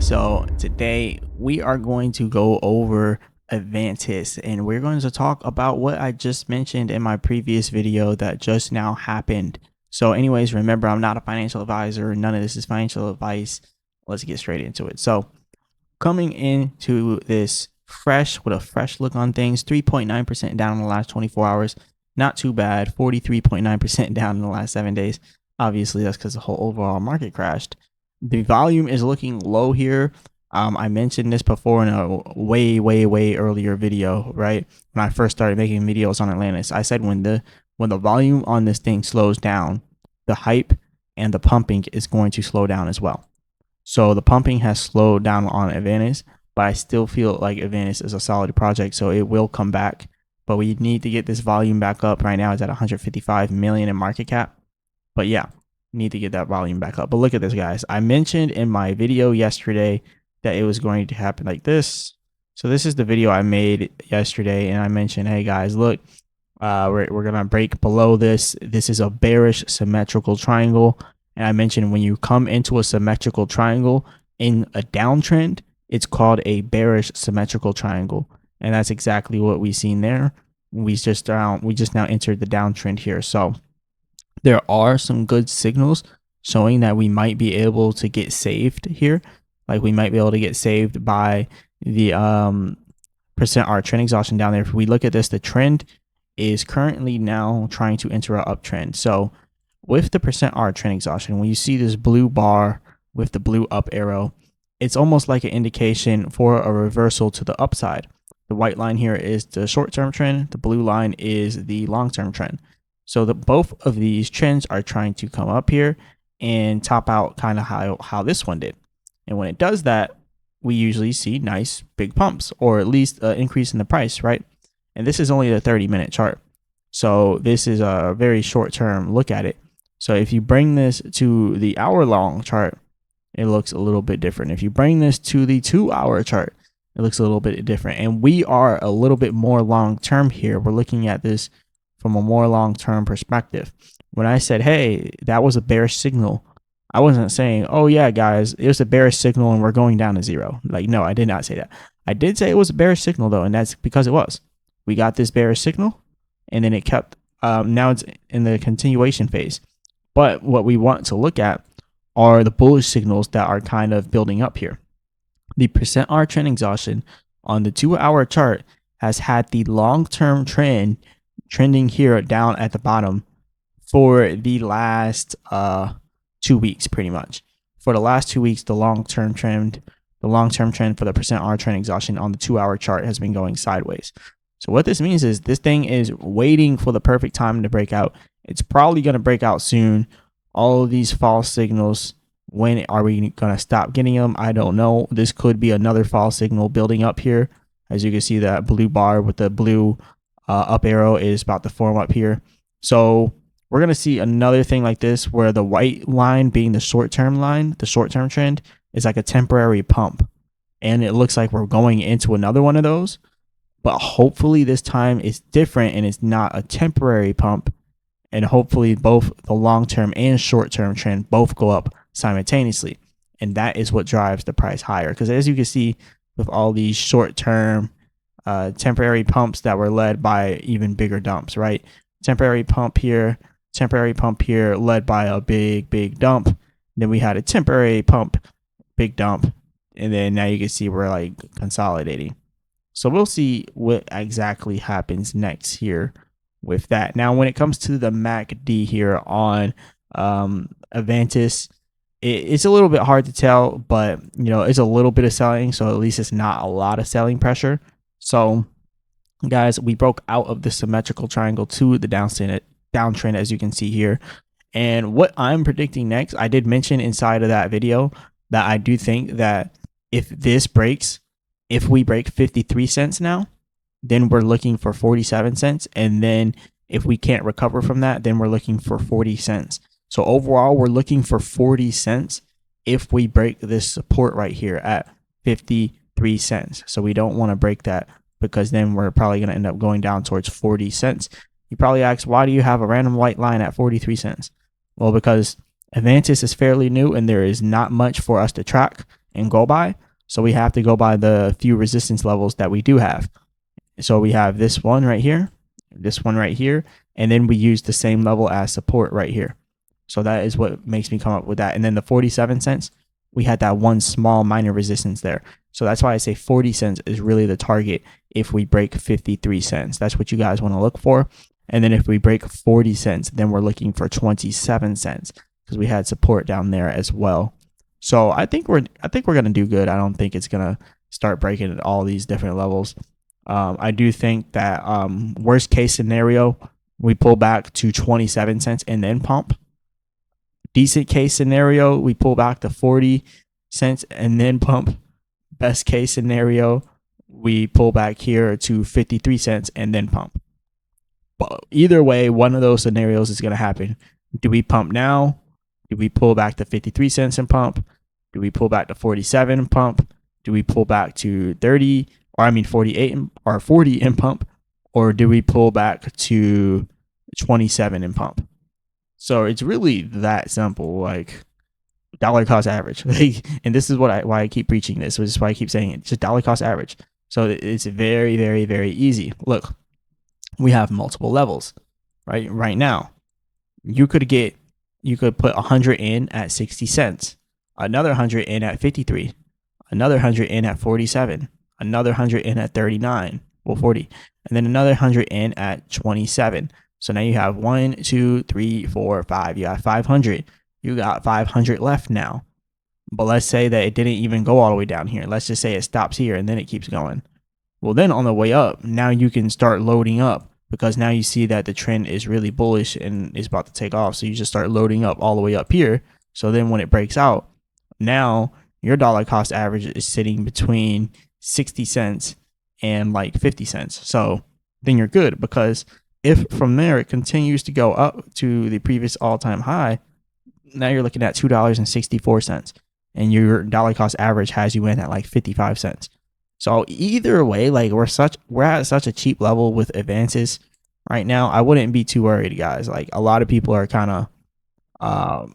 So today we are going to go over AVANTIS, and we're going to talk about what I just mentioned in my previous video that just now happened. So anyways, remember, I'm not a financial advisor. None of this is financial advice. Let's get straight into it. So coming into this with a fresh look on things, 3.9% down in the last 24 hours. Not too bad. 43.9% down in the last 7 days. Obviously, that's because the whole overall market crashed. The volume is looking low here. I mentioned this before in a way earlier video, right? When I first started making videos on Atlantis, I said when the volume on this thing slows down, the hype and the pumping is going to slow down as well. So the pumping has slowed down on AVANTIS, but I still feel like AVANTIS is a solid project, so it will come back. But we need to get this volume back up. Right now it's at 155 million in market cap. But yeah, need to get that volume back up. But look at this, guys. I mentioned in my video yesterday that it was going to happen like this. So this is the video I made yesterday, and I mentioned, hey guys, look, we're gonna break below this. This is a bearish symmetrical triangle, and I mentioned when you come into a symmetrical triangle in a downtrend, it's called a bearish symmetrical triangle, and that's exactly what we've seen there. We just now entered the downtrend here. So there are some good signals showing that we might be able to get saved here. Like we might be able to get saved by the percent R trend exhaustion down there. If we look at this, the trend is currently now trying to enter an uptrend. So with the percent R trend exhaustion, when you see this blue bar with the blue up arrow, it's almost like an indication for a reversal to the upside. The white line here is the short-term trend. The blue line is the long-term trend. So both of these trends are trying to come up here and top out kind of how this one did. And when it does that, we usually see nice big pumps, or at least an increase in the price, right? And this is only the 30-minute chart. So this is a very short-term look at it. So if you bring this to the hour-long chart, it looks a little bit different. If you bring this to the 2-hour chart, it looks a little bit different. And we are a little bit more long-term here. We're looking at this from a more long-term perspective. When I said, hey, that was a bearish signal, I wasn't saying, oh yeah, guys, it was a bearish signal and we're going down to zero. Like, no, I did not say that. I did say it was a bearish signal though, and that's because it was. We got this bearish signal, and then it kept, now it's in the continuation phase. But what we want to look at are the bullish signals that are kind of building up here. The percent R trend exhaustion on the 2-hour chart has had the long-term trend trending here down at the bottom for the last 2 weeks, pretty much. For the last 2 weeks, the long-term trend for the percent R trend exhaustion on the 2-hour chart has been going sideways. So what this means is this thing is waiting for the perfect time to break out. It's probably going to break out soon. All of these false signals, when are we going to stop getting them? I don't know. This could be another false signal building up here. As you can see, that blue bar with the blue up arrow is about to form up here. So we're going to see another thing like this, where the white line being the short-term line, the short-term trend, is like a temporary pump. And it looks like we're going into another one of those. But hopefully this time it's different and it's not a temporary pump. And hopefully both the long-term and short-term trend both go up simultaneously. And that is what drives the price higher. Because as you can see with all these short-term temporary pumps that were led by even bigger dumps, right? Temporary pump here, led by a big dump. Then we had a temporary pump, big dump. And then now you can see we're like consolidating. So we'll see what exactly happens next here with that. Now, when it comes to the MACD here on AVANTIS, it's a little bit hard to tell, but you know, it's a little bit of selling, so at least it's not a lot of selling pressure. So guys, we broke out of the symmetrical triangle to the downtrend, as you can see here. And what I'm predicting next, I did mention inside of that video that I do think that if this breaks, if we break 53 cents now, then we're looking for 47 cents. And then if we can't recover from that, then we're looking for 40 cents. So overall, we're looking for 40 cents if we break this support right here at 53 cents. So we don't want to break that, because then we're probably going to end up going down towards 40 cents. You probably ask, why do you have a random white line at 43 cents? Well, because AVANTIS is fairly new and there is not much for us to track. and go by. So we have to go by the few resistance levels that we do have. So we have this one right here, this one right here, and then we use the same level as support right here. So that is what makes me come up with that. And then the 47 cents, we had that one small minor resistance there. So that's why I say 40 cents is really the target if we break 53 cents. That's what you guys want to look for. And then if we break 40 cents, then we're looking for 27 cents because we had support down there as well. So I think we're going to do good. I don't think it's going to start breaking at all these different levels. I do think that worst case scenario, we pull back to 27 cents and then pump. Decent case scenario, we pull back to 40 cents and then pump. Best case scenario, we pull back here to 53 cents and then pump. But either way, one of those scenarios is going to happen. Do we pump now? Do we pull back to 53 cents and pump? Do we pull back to 47 and pump? Do we pull back to 48 or 40 and pump? Or do we pull back to 27 and pump? So it's really that simple, like dollar cost average. And this is why I keep preaching this. This is why I keep saying it. Just dollar cost average. So it's very, very, very easy. Look, we have multiple levels, right? Right now, you could put 100 in at 60 cents, another 100 in at 53, another 100 in at 47, another 100 in at 39, 40, and then another 100 in at 27. So now you have 1, 2, 3, 4, 5. You have 500. You got 500 left now. But let's say that it didn't even go all the way down here. Let's just say it stops here and then it keeps going. Well, then on the way up, now you can start loading up because now you see that the trend is really bullish and is about to take off. So you just start loading up all the way up here. So then when it breaks out, now your dollar cost average is sitting between 60 cents and like 50 cents. So then you're good, because if from there it continues to go up to the previous all-time high, now you're looking at $2.64, and your dollar cost average has you in at like 55 cents. So either way, like we're at such a cheap level with AVANTIS right now. I wouldn't be too worried, guys. Like a lot of people are kind of a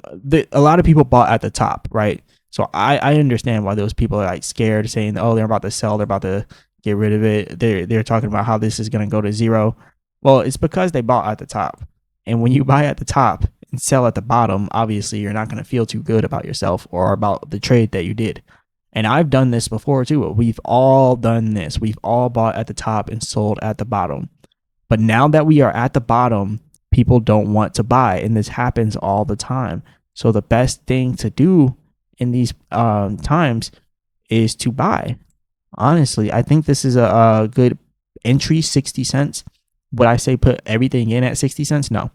lot of people bought at the top, right? So I understand why those people are like scared, saying, oh, they're about to sell, they're about to get rid of it. They're talking about how this is going to go to zero. Well, it's because they bought at the top. And when you buy at the top and sell at the bottom, obviously you're not going to feel too good about yourself or about the trade that you did. And I've done this before too. We've all done this. We've all bought at the top and sold at the bottom. But now that we are at the bottom, people don't want to buy. And this happens all the time. So the best thing to do in these times is to buy. Honestly, I think this is a good entry, 60 cents. Would I say put everything in at 60 cents? No,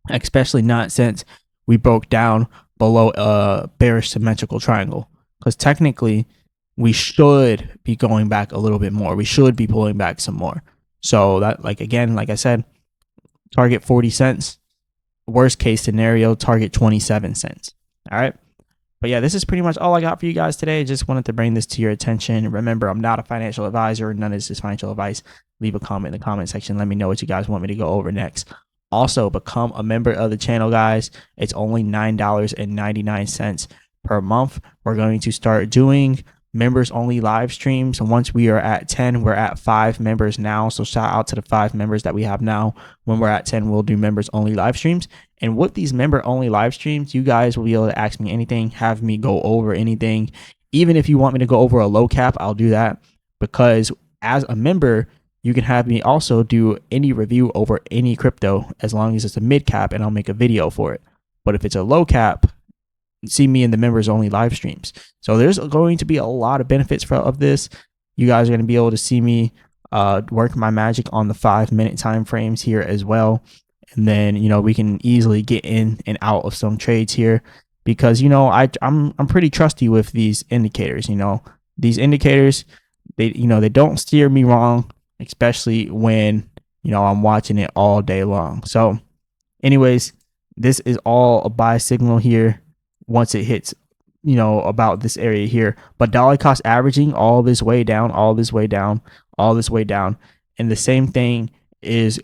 especially not since we broke down below a bearish symmetrical triangle, because technically we should be going back a little bit more. We should be pulling back some more. So that, like, again, like I said, target 40 cents. Worst case scenario, target 27 cents. All right. But yeah, this is pretty much all I got for you guys today. Just wanted to bring this to your attention. Remember, I'm not a financial advisor. None of this is financial advice. Leave a comment in the comment section. Let me know what you guys want me to go over next. Also, become a member of the channel, guys. It's only $9.99 per month. We're going to start doing members only live streams. And once we are at 10, we're at 5 members now. So shout out to the 5 members that we have now. When we're at 10, we'll do members only live streams. And with these member only live streams, you guys will be able to ask me anything, have me go over anything. Even if you want me to go over a low cap, I'll do that, because as a member, you can have me also do any review over any crypto as long as it's a mid cap, and I'll make a video for it. But if it's a low cap, see me in the members only live streams. So there's going to be a lot of benefits of this. You guys are going to be able to see me work my magic on the 5-minute time frames here as well. And then, you know, we can easily get in and out of some trades here, because, you know, I'm pretty trusty with these indicators. You know, these indicators, they don't steer me wrong, especially when, you know, I'm watching it all day long. So anyways, this is all a buy signal here once it hits, you know, about this area here. But dollar cost averaging all this way down, all this way down, all this way down. And the same thing is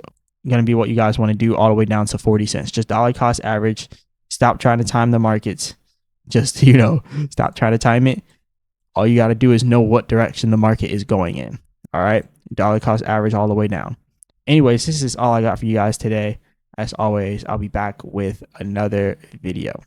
going to be what you guys want to do all the way down to 40 cents. Just dollar cost average. Stop trying to time the markets. Just, you know, stop trying to time it. All you got to do is know what direction the market is going in. All right. Dollar cost average all the way down. Anyways, this is all I got for you guys today. As always, I'll be back with another video.